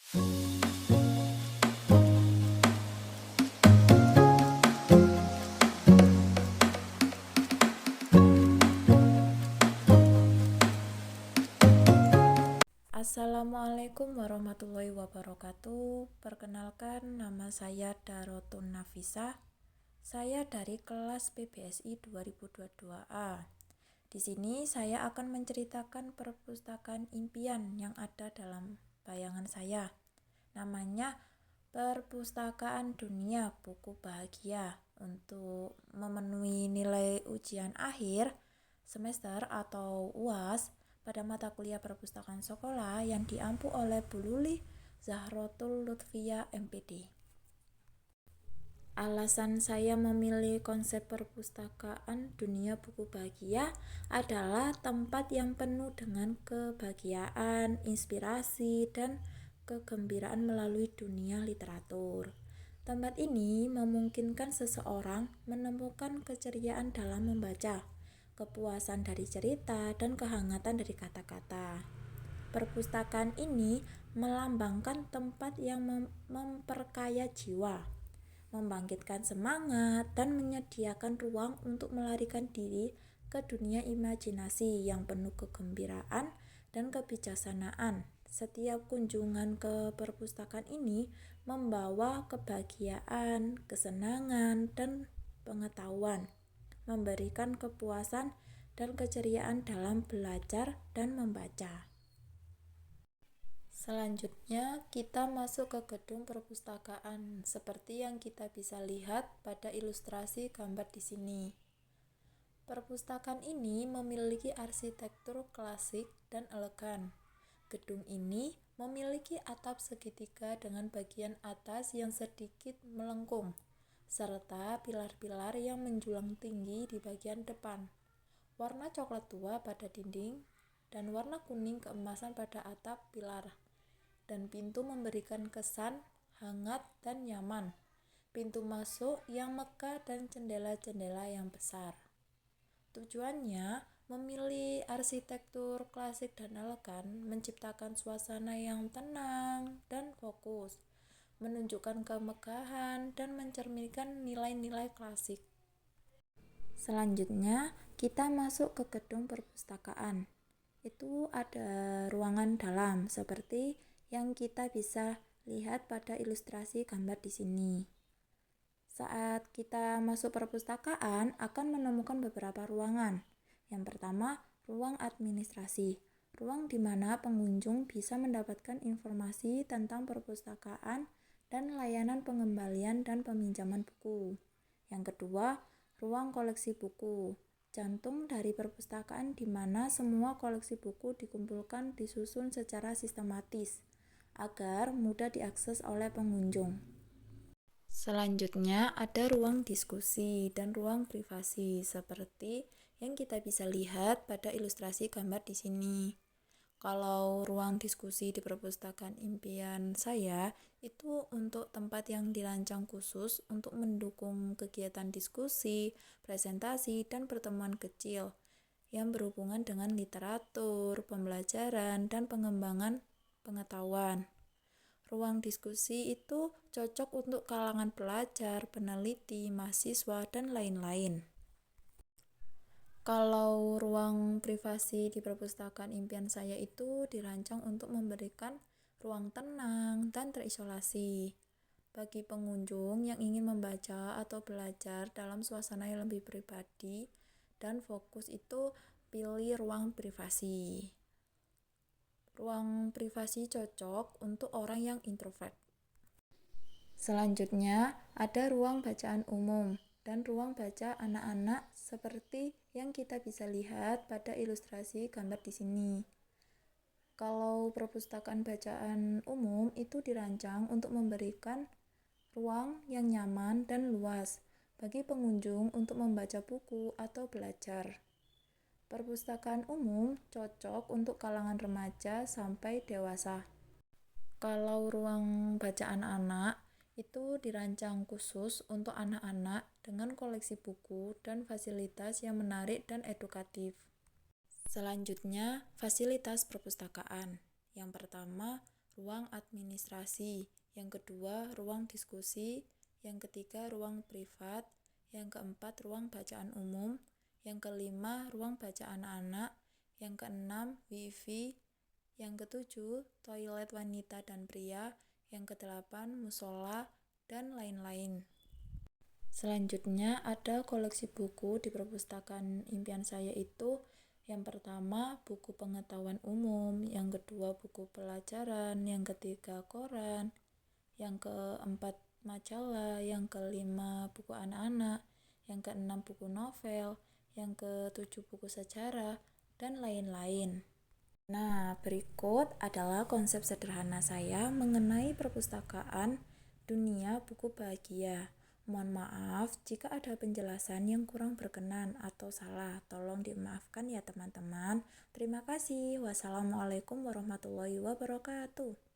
Assalamualaikum warahmatullahi wabarakatuh. Perkenalkan, nama saya Darotun Nafisah. Saya dari kelas PBSI 2022A. Di sini saya akan menceritakan perpustakaan impian yang ada dalam bayangan saya. Namanya Perpustakaan Dunia Buku Bahagia, untuk memenuhi nilai ujian akhir semester atau UAS pada mata kuliah perpustakaan sekolah yang diampu oleh Bu Luli Zahrotul Lutfia MPD. Alasan saya memilih konsep perpustakaan dunia buku bahagia adalah tempat yang penuh dengan kebahagiaan, inspirasi, dan kegembiraan melalui dunia literatur. Tempat ini memungkinkan seseorang menemukan keceriaan dalam membaca, kepuasan dari cerita, dan kehangatan dari kata-kata. Perpustakaan ini melambangkan tempat yang memperkaya jiwa, membangkitkan semangat, dan menyediakan ruang untuk melarikan diri ke dunia imajinasi yang penuh kegembiraan dan kebijaksanaan. Setiap kunjungan ke perpustakaan ini membawa kebahagiaan, kesenangan, dan pengetahuan, memberikan kepuasan dan keceriaan dalam belajar dan membaca. Selanjutnya, kita masuk ke gedung perpustakaan seperti yang kita bisa lihat pada ilustrasi gambar di sini. Perpustakaan ini memiliki arsitektur klasik dan elegan. Gedung ini memiliki atap segitiga dengan bagian atas yang sedikit melengkung, serta pilar-pilar yang menjulang tinggi di bagian depan. Warna coklat tua pada dinding dan warna kuning keemasan pada atap pilar. Dan pintu memberikan kesan hangat dan nyaman. Pintu masuk yang megah dan jendela-jendela yang besar. Tujuannya memilih arsitektur klasik dan elegan, menciptakan suasana yang tenang dan fokus, menunjukkan kemegahan dan mencerminkan nilai-nilai klasik. Selanjutnya, kita masuk ke gedung perpustakaan. Itu ada ruangan dalam seperti yang kita bisa lihat pada ilustrasi gambar di sini. Saat kita masuk perpustakaan akan menemukan beberapa ruangan. Yang pertama, ruang administrasi. Ruang di mana pengunjung bisa mendapatkan informasi tentang perpustakaan dan layanan pengembalian dan peminjaman buku. Yang kedua, ruang koleksi buku. Jantung dari perpustakaan di mana semua koleksi buku dikumpulkan disusun secara sistematis agar mudah diakses oleh pengunjung. Selanjutnya ada ruang diskusi dan ruang privasi seperti yang kita bisa lihat pada ilustrasi gambar di sini. Kalau ruang diskusi di perpustakaan impian saya itu untuk tempat yang dirancang khusus untuk mendukung kegiatan diskusi, presentasi, dan pertemuan kecil yang berhubungan dengan literatur, pembelajaran, dan pengembangan pengetahuan. Ruang diskusi itu cocok untuk kalangan pelajar, peneliti, mahasiswa, dan lain-lain. Kalau ruang privasi di perpustakaan impian saya itu dirancang untuk memberikan ruang tenang dan terisolasi bagi pengunjung yang ingin membaca atau belajar dalam suasana yang lebih pribadi dan fokus, itu pilih ruang privasi. Ruang privasi cocok untuk orang yang introvert. Selanjutnya, ada ruang bacaan umum dan ruang baca anak-anak seperti yang kita bisa lihat pada ilustrasi gambar di sini. Kalau perpustakaan bacaan umum itu dirancang untuk memberikan ruang yang nyaman dan luas bagi pengunjung untuk membaca buku atau belajar. Perpustakaan umum cocok untuk kalangan remaja sampai dewasa. Kalau ruang bacaan anak itu dirancang khusus untuk anak-anak dengan koleksi buku dan fasilitas yang menarik dan edukatif. Selanjutnya, fasilitas perpustakaan. Yang pertama, ruang administrasi. Yang kedua, ruang diskusi. Yang ketiga, ruang privat. Yang keempat, ruang bacaan umum. Yang kelima, ruang baca anak-anak. Yang keenam, wifi. Yang ketujuh, toilet wanita dan pria. Yang kedelapan, musola, dan lain-lain. Selanjutnya ada koleksi buku di perpustakaan impian saya itu. Yang pertama, buku pengetahuan umum. Yang kedua, buku pelajaran. Yang ketiga, koran. Yang keempat, majalah. Yang kelima, buku anak-anak. Yang keenam, buku novel. Yang ketujuh, buku sejarah, dan lain-lain. Nah, berikut adalah konsep sederhana saya mengenai perpustakaan dunia buku bahagia. Mohon maaf jika ada penjelasan yang kurang berkenan atau salah. Tolong dimaafkan ya teman-teman. Terima kasih. Wassalamualaikum warahmatullahi wabarakatuh.